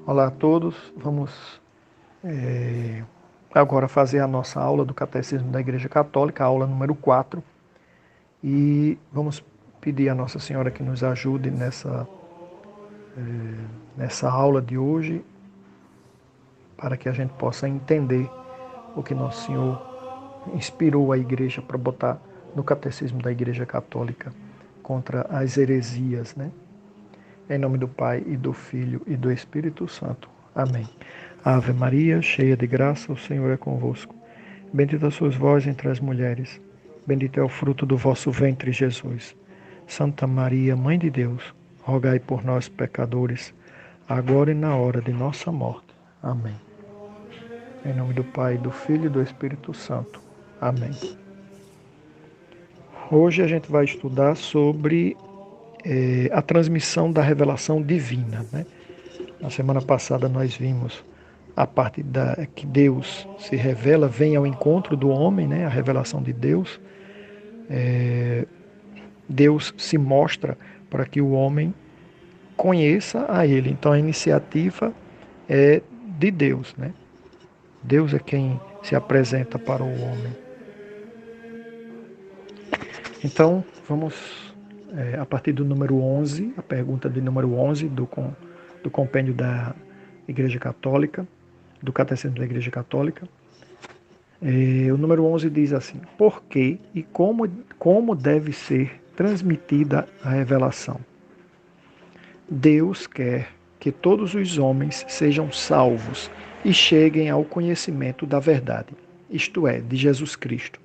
Olá a todos, vamos agora fazer a nossa aula do Catecismo da Igreja Católica, a aula número 4, e vamos pedir a Nossa Senhora que nos ajude nessa aula de hoje, para que a gente possa entender o que Nosso Senhor inspirou a Igreja para botar no Catecismo da Igreja Católica contra as heresias, né? Em nome do Pai, e do Filho, e do Espírito Santo. Amém. Ave Maria, cheia de graça, o Senhor é convosco. Bendita sois vós entre as mulheres. Bendito é o fruto do vosso ventre, Jesus. Santa Maria, Mãe de Deus, rogai por nós, pecadores, agora e na hora de nossa morte. Amém. Em nome do Pai, do Filho e do Espírito Santo. Amém. Hoje a gente vai estudar sobre a transmissão da revelação divina, né? Na semana passada nós vimos a parte que Deus se revela, vem ao encontro do homem, né? A revelação de Deus. Deus se mostra para que o homem conheça a Ele. Então a iniciativa é de Deus, né? Deus é quem se apresenta para o homem. Então vamos a partir do número 11, a pergunta de número 11 do compêndio da Igreja Católica, do Catecismo da Igreja Católica. O número 11 diz assim: por que e como deve ser transmitida a revelação? Deus quer que todos os homens sejam salvos e cheguem ao conhecimento da verdade, isto é, de Jesus Cristo.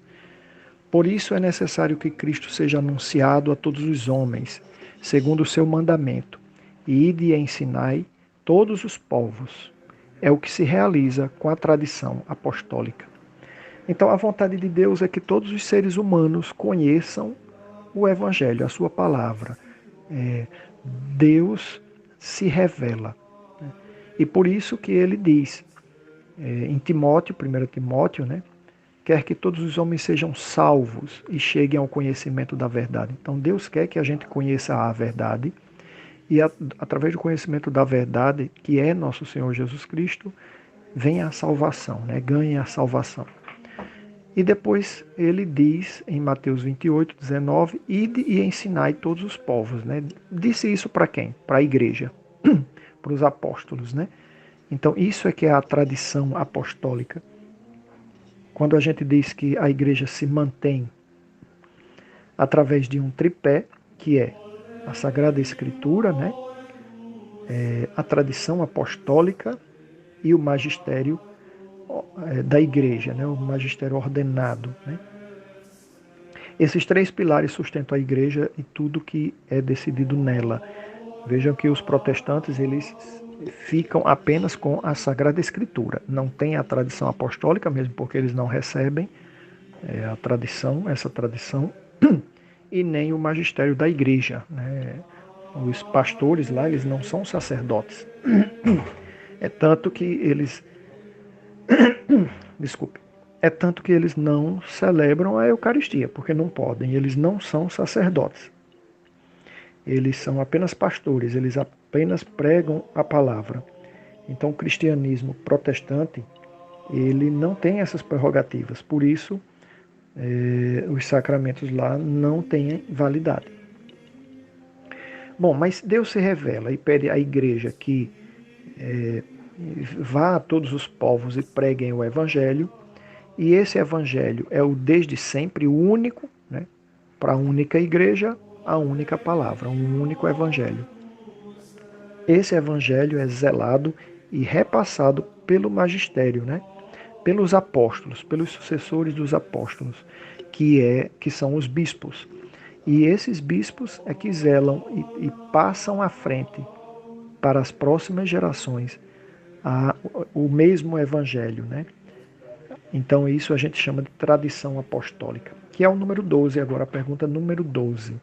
Por isso é necessário que Cristo seja anunciado a todos os homens, segundo o seu mandamento, e ide e ensinai todos os povos. É o que se realiza com a tradição apostólica. Então, a vontade de Deus é que todos os seres humanos conheçam o Evangelho, a sua palavra. Deus se revela. E por isso que ele diz em Timóteo, 1 Timóteo, né, quer que todos os homens sejam salvos e cheguem ao conhecimento da verdade. Então Deus quer que a gente conheça a verdade e através do conhecimento da verdade, que é nosso Senhor Jesus Cristo, venha a salvação, né, ganhe a salvação. E depois ele diz em Mateus 28, 19, ide e ensinai todos os povos. Né? Disse isso para quem? Para a igreja, para os apóstolos. Né? Então isso é que é a tradição apostólica. Quando a gente diz que a igreja se mantém através de um tripé, que é a Sagrada Escritura, né? A tradição apostólica e o magistério da igreja, né? O magistério ordenado. Né? Esses três pilares sustentam a igreja e tudo que é decidido nela. Vejam que os protestantes eles ficam apenas com a Sagrada Escritura. Não tem a tradição apostólica, mesmo porque eles não recebem a tradição, essa tradição, e nem o magistério da igreja. Né? Os pastores lá, eles não são sacerdotes. É tanto que eles... Desculpe. É tanto que eles não celebram a Eucaristia, porque não podem. Eles não são sacerdotes. Eles são apenas pastores, eles apenas pregam a palavra. Então o cristianismo protestante, ele não tem essas prerrogativas. Por isso, os sacramentos lá não têm validade. Bom, mas Deus se revela e pede à igreja que vá a todos os povos e preguem o evangelho. E esse evangelho é o desde sempre, o único, né? Para a única igreja, a única palavra, um único evangelho. Esse evangelho é zelado e repassado pelo magistério, né? Pelos apóstolos, pelos sucessores dos apóstolos, que são os bispos. E esses bispos é que zelam e passam à frente para as próximas gerações o mesmo evangelho, né? Então isso a gente chama de tradição apostólica, que é o número 12 agora, a pergunta número 12.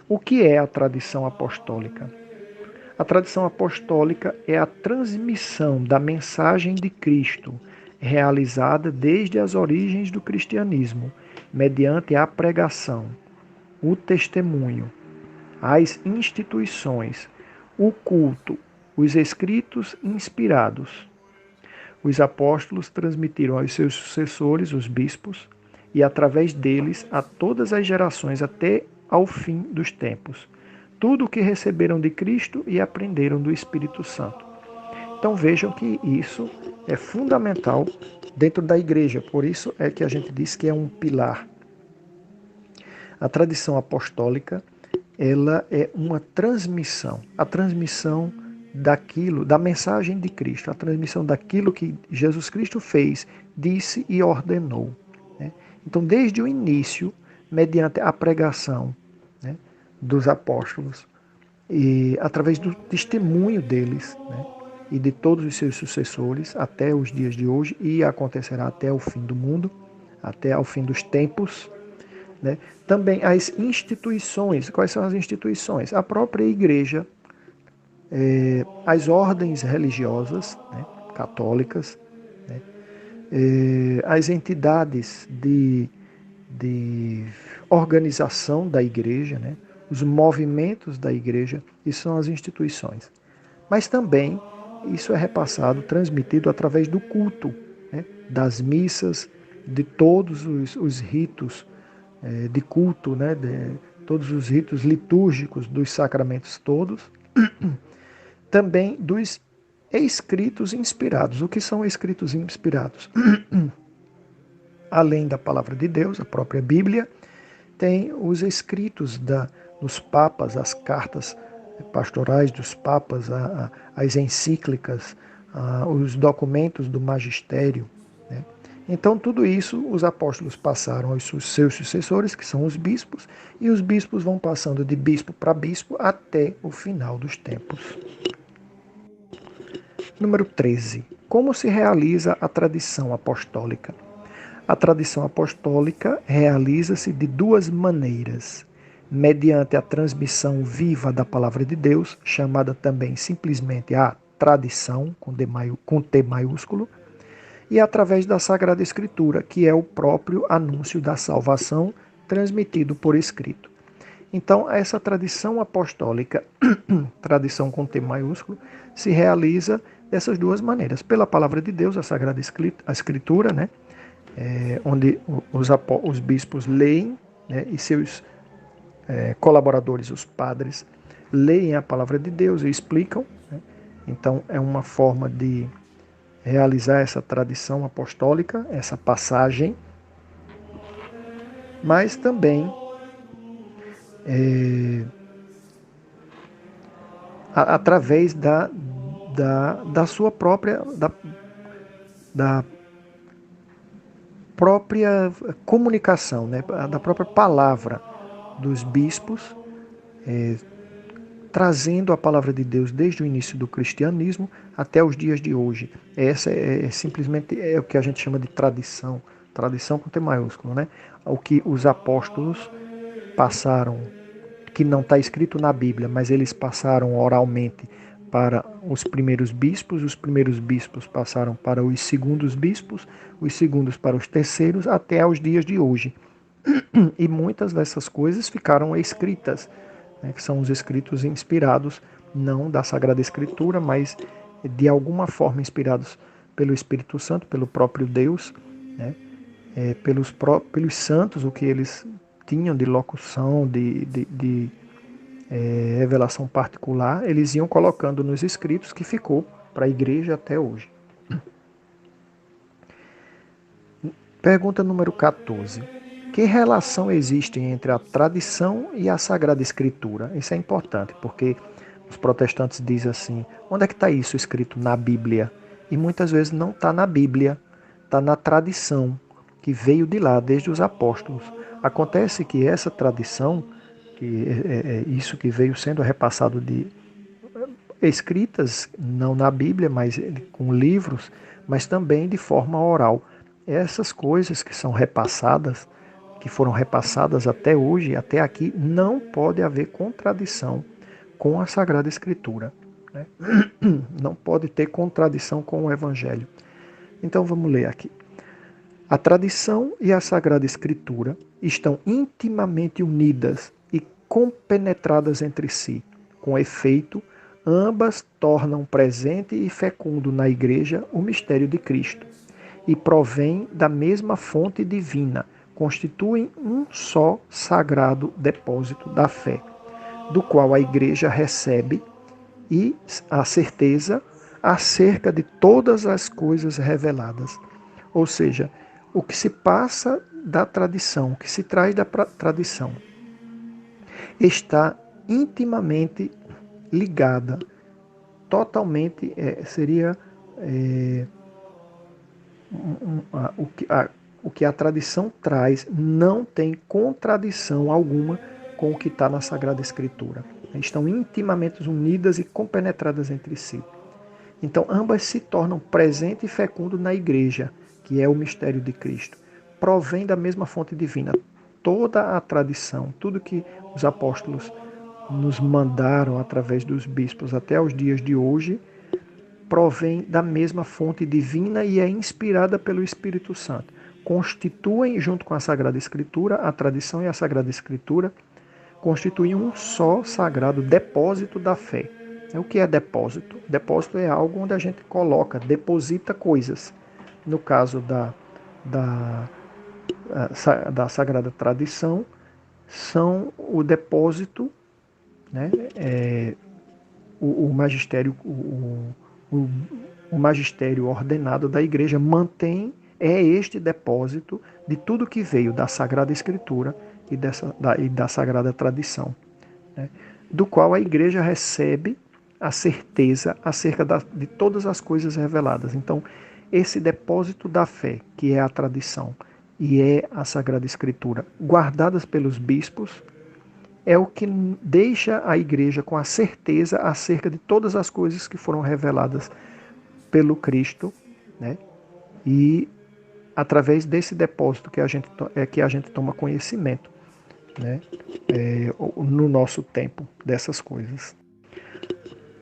O que é a tradição apostólica? A tradição apostólica é a transmissão da mensagem de Cristo, realizada desde as origens do cristianismo, mediante a pregação, o testemunho, as instituições, o culto os escritos inspirados. Os apóstolos transmitiram aos seus sucessores, os bispos, e através deles a todas as gerações até ao fim dos tempos, tudo o que receberam de Cristo e aprenderam do Espírito Santo. Então vejam que isso é fundamental dentro da igreja, por isso é que a gente diz que é um pilar. A tradição apostólica, ela é uma transmissão, a transmissão daquilo, da mensagem de Cristo, a transmissão daquilo que Jesus Cristo fez, disse e ordenou. Né? Então, desde o início, mediante a pregação, né, dos apóstolos, e através do testemunho deles, né, e de todos os seus sucessores, até os dias de hoje, e acontecerá até o fim do mundo, até ao fim dos tempos, né? Também as instituições. Quais são as instituições? A própria igreja, as ordens religiosas, né, católicas, né, as entidades de organização da igreja, né, os movimentos da igreja, isso são as instituições. Mas também isso é repassado, transmitido através do culto, né, das missas, de todos os ritos de culto, né, de todos os ritos litúrgicos dos sacramentos todos, também dos escritos inspirados. O que são escritos inspirados? Além da palavra de Deus, a própria Bíblia, tem os escritos dos papas, as cartas pastorais dos papas, as encíclicas, os documentos do magistério. Né? Então, tudo isso os apóstolos passaram aos seus sucessores, que são os bispos, e os bispos vão passando de bispo para bispo até o final dos tempos. Número 13. Como se realiza a tradição apostólica? A tradição apostólica realiza-se de duas maneiras. Mediante a transmissão viva da palavra de Deus, chamada também simplesmente a tradição, com T maiúsculo, e através da Sagrada Escritura, que é o próprio anúncio da salvação transmitido por escrito. Então, essa tradição apostólica, tradição com T maiúsculo, se realiza dessas duas maneiras. Pela palavra de Deus, a Sagrada Escritura, né, onde os bispos leem, né, e seus colaboradores, os padres, leem a palavra de Deus e explicam. Né? Então, é uma forma de realizar essa tradição apostólica, essa passagem, mas também através da sua própria da própria comunicação, né? Da própria palavra dos bispos, trazendo a palavra de Deus desde o início do cristianismo até os dias de hoje. Essa simplesmente o que a gente chama de tradição, tradição com T maiúsculo, né? O que os apóstolos passaram, que não está escrito na Bíblia, mas eles passaram oralmente para os primeiros bispos passaram para os segundos para os terceiros, até aos dias de hoje. E muitas dessas coisas ficaram escritas, né, que são os escritos inspirados, não da Sagrada Escritura, mas de alguma forma inspirados pelo Espírito Santo, pelo próprio Deus, né, pelos santos, o que eles tinham de locução, de revelação particular, eles iam colocando nos escritos, que ficou para a igreja até hoje. Pergunta número 14. Que relação existe entre a tradição e a Sagrada Escritura? Isso é importante, porque os protestantes dizem assim, onde é que está isso escrito na Bíblia? E muitas vezes não está na Bíblia, está na tradição, que veio de lá, desde os apóstolos. Acontece que essa tradição, que isso que veio sendo repassado de escritas, não na Bíblia, mas com livros, mas também de forma oral. Essas coisas que são repassadas, que foram repassadas até hoje, até aqui, não pode haver contradição com a Sagrada Escritura. Né? Não pode ter contradição com o Evangelho. Então vamos ler aqui. A tradição e a Sagrada Escritura estão intimamente unidas e compenetradas entre si. Com efeito, Ambas tornam presente e fecundo na Igreja o mistério de Cristo e provêm da mesma fonte divina, constituem um só sagrado depósito da fé, do qual a Igreja recebe e a certeza acerca de todas as coisas reveladas. Ou seja, o que se passa da tradição, o que se traz da tradição, está intimamente ligada, totalmente, seria o que a tradição traz não tem contradição alguma com o que está na Sagrada Escritura. Estão intimamente unidas e compenetradas entre si. Então, ambas se tornam presente e fecundo na Igreja, que é o mistério de Cristo. Provém da mesma fonte divina. Toda a tradição, tudo que os apóstolos nos mandaram através dos bispos até os dias de hoje, provém da mesma fonte divina e é inspirada pelo Espírito Santo. Constituem, junto com a Sagrada Escritura, a tradição e a Sagrada Escritura, constituem um só sagrado depósito da fé. O que é depósito? Depósito é algo onde a gente coloca, deposita coisas. No caso da Sagrada Tradição, são o depósito, né? O magistério, o magistério ordenado da Igreja mantém este depósito de tudo que veio da Sagrada Escritura e da Sagrada Tradição, né? Do qual a Igreja recebe a certeza acerca de todas as coisas reveladas. Então, esse depósito da fé, que é a tradição e é a Sagrada Escritura, guardadas pelos bispos, é o que deixa a Igreja com a certeza acerca de todas as coisas que foram reveladas pelo Cristo, né? E através desse depósito que a gente toma conhecimento, né? No nosso tempo dessas coisas.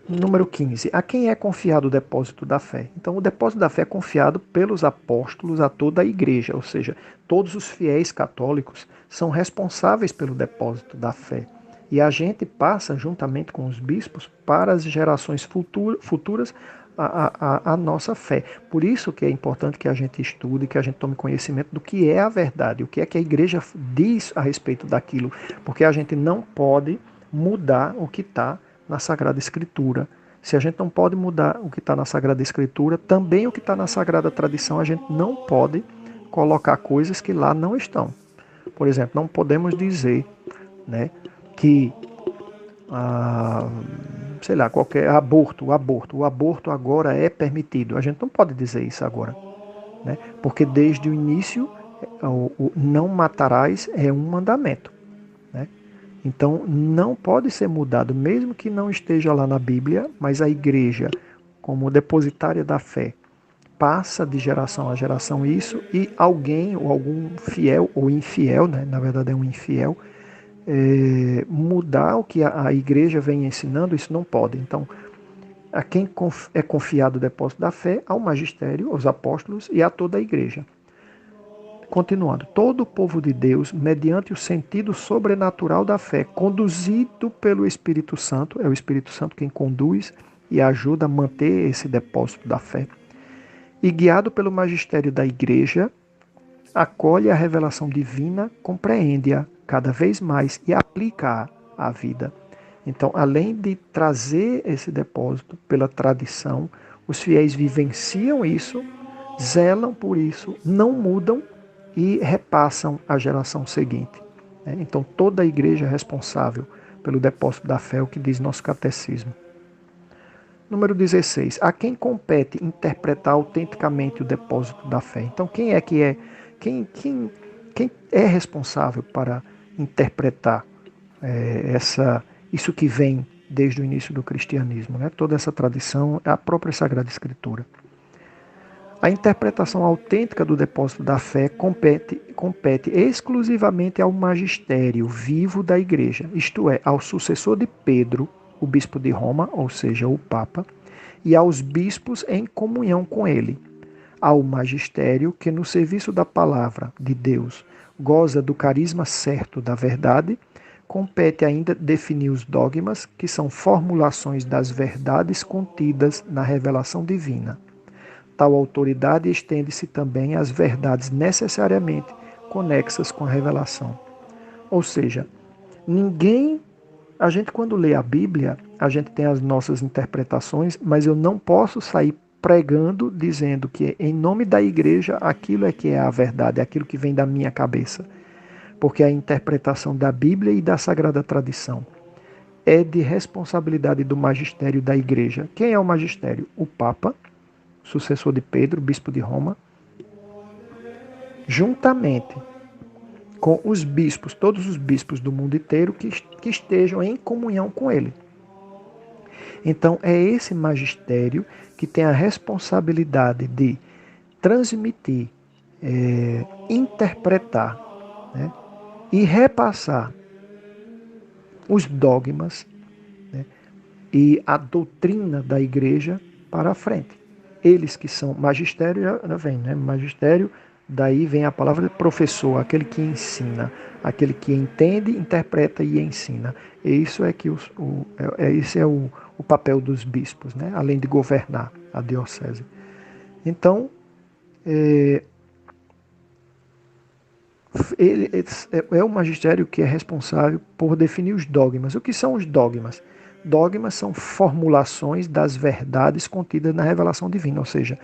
Número 15. A quem é confiado o depósito da fé? Então, o depósito da fé é confiado pelos apóstolos a toda a Igreja, ou seja, todos os fiéis católicos são responsáveis pelo depósito da fé. E a gente passa, juntamente com os bispos, para as gerações futuras a nossa fé. Por isso que é importante que a gente estude, que a gente tome conhecimento do que é a verdade, o que é que a Igreja diz a respeito daquilo, porque a gente não pode mudar o que está na Sagrada Escritura. Se a gente não pode mudar o que está na Sagrada Escritura, também o que está na Sagrada Tradição, a gente não pode colocar coisas que lá não estão. Por exemplo, não podemos dizer, né, que sei lá, qualquer o aborto agora é permitido. A gente não pode dizer isso agora, né? Porque desde o início o não matarás é um mandamento, né? Então não pode ser mudado, mesmo que não esteja lá na Bíblia, mas a Igreja, como depositária da fé, passa de geração a geração isso, e alguém ou algum fiel ou infiel, né? Na verdade é um infiel, mudar o que a Igreja vem ensinando, isso não pode. Então, a quem é confiado o depósito da fé, ao magistério, aos apóstolos e a toda a Igreja. Continuando, todo o povo de Deus, mediante o sentido sobrenatural da fé, conduzido pelo Espírito Santo, é o Espírito Santo quem conduz e ajuda a manter esse depósito da fé, e guiado pelo magistério da Igreja, acolhe a revelação divina, compreende-a cada vez mais e aplica-a à vida. Então, além de trazer esse depósito pela tradição, os fiéis vivenciam isso, zelam por isso, não mudam e repassam à geração seguinte. Então, toda a Igreja é responsável pelo depósito da fé, o que diz nosso catecismo. Número 16. A quem compete interpretar autenticamente o depósito da fé? Então, quem é responsável para interpretar isso que vem desde o início do cristianismo, né? Toda essa tradição, a própria Sagrada Escritura. A interpretação autêntica do depósito da fé compete exclusivamente ao magistério vivo da Igreja, isto é, ao sucessor de Pedro, o bispo de Roma, ou seja, o Papa, e aos bispos em comunhão com ele, ao magistério que no serviço da palavra de Deus goza do carisma certo da verdade, compete ainda definir os dogmas, que são formulações das verdades contidas na revelação divina. Tal autoridade estende-se também às verdades necessariamente conexas com a revelação. Ou seja, a gente quando lê a Bíblia, a gente tem as nossas interpretações, mas eu não posso sair pregando, dizendo que em nome da igreja aquilo é que é a verdade, é aquilo que vem da minha cabeça. Porque a interpretação da Bíblia e da Sagrada Tradição é de responsabilidade do magistério da igreja. Quem é o magistério? O Papa, sucessor de Pedro, bispo de Roma, juntamente com os bispos, todos os bispos do mundo inteiro que estejam em comunhão com ele. Então, é esse magistério que tem a responsabilidade de transmitir, interpretar, né, e repassar os dogmas, né, e a doutrina da igreja para a frente. Eles que são magistério, já vem, né? Magistério, daí vem a palavra professor, aquele que ensina, aquele que entende, interpreta e ensina. E isso é que esse é o papel dos bispos, né? Além de governar a diocese. Então, ele é o magistério que é responsável por definir os dogmas. O que são os dogmas? Dogmas são formulações das verdades contidas na revelação divina, ou seja,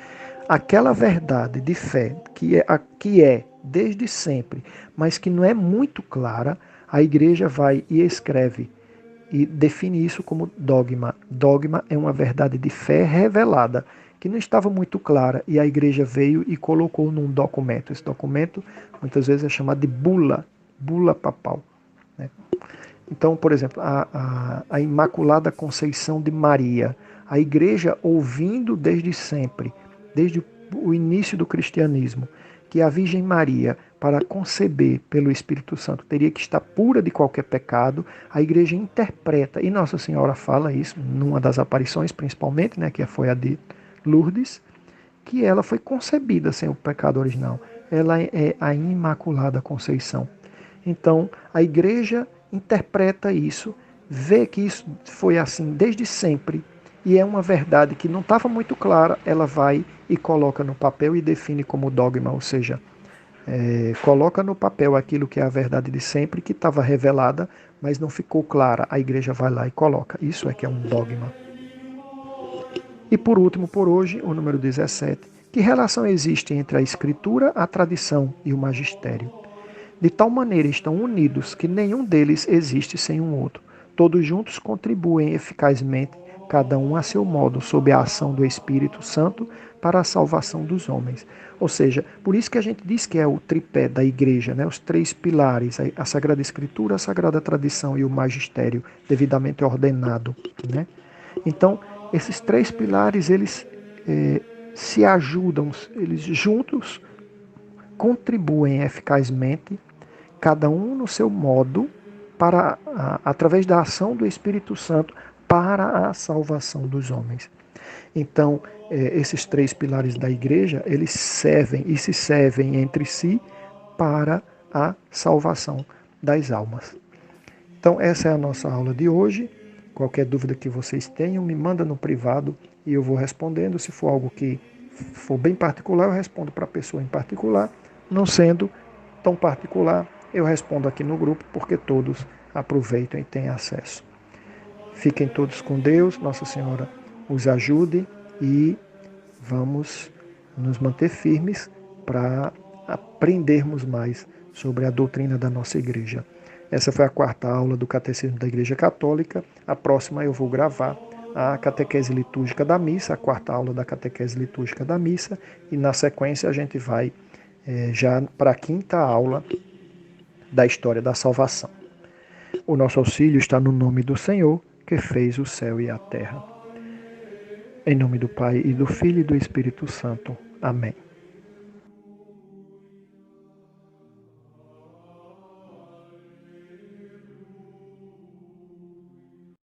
aquela verdade de fé que é desde sempre, mas que não é muito clara, a igreja vai e escreve e define isso como dogma. Dogma é uma verdade de fé revelada, que não estava muito clara, e a igreja veio e colocou num documento. Esse documento muitas vezes é chamado de bula papal, né? Então, por exemplo, a Imaculada Conceição de Maria, a igreja ouvindo desde sempre, desde o início do cristianismo, que a Virgem Maria, para conceber pelo Espírito Santo, teria que estar pura de qualquer pecado, a igreja interpreta, e Nossa Senhora fala isso, numa das aparições principalmente, né, que foi a de Lourdes, que ela foi concebida sem o pecado original. Ela é a Imaculada Conceição. Então, a igreja interpreta isso, vê que isso foi assim desde sempre, e é uma verdade que não estava muito clara, ela vai e coloca no papel e define como dogma, ou seja, coloca no papel aquilo que é a verdade de sempre, que estava revelada, mas não ficou clara. A igreja vai lá e coloca. Isso é que é um dogma. E por último, por hoje, o número 17. Que relação existe entre a escritura, a tradição e o magistério? De tal maneira estão unidos que nenhum deles existe sem um outro. Todos juntos contribuem eficazmente, cada um a seu modo, sob a ação do Espírito Santo, para a salvação dos homens. Ou seja, por isso que a gente diz que é o tripé da igreja, né? Os três pilares, a Sagrada Escritura, a Sagrada Tradição e o magistério, devidamente ordenado, né? Então, esses três pilares, eles se ajudam, eles juntos contribuem eficazmente, cada um no seu modo, para através da ação do Espírito Santo, para a salvação dos homens. Então, esses três pilares da igreja, eles servem e se servem entre si para a salvação das almas. Então, essa é a nossa aula de hoje. Qualquer dúvida que vocês tenham, me manda no privado e eu vou respondendo. Se for algo que for bem particular, eu respondo para a pessoa em particular. Não sendo tão particular, eu respondo aqui no grupo, porque todos aproveitam e têm acesso. Fiquem todos com Deus, Nossa Senhora os ajude e vamos nos manter firmes para aprendermos mais sobre a doutrina da nossa igreja. Essa foi a quarta aula do Catecismo da Igreja Católica. A próxima eu vou gravar a Catequese Litúrgica da Missa, a quarta aula da Catequese Litúrgica da Missa, e na sequência a gente vai já para a quinta aula da história da salvação. O nosso auxílio está no nome do Senhor, que fez o céu e a terra. Em nome do Pai, e do Filho e do Espírito Santo. Amém.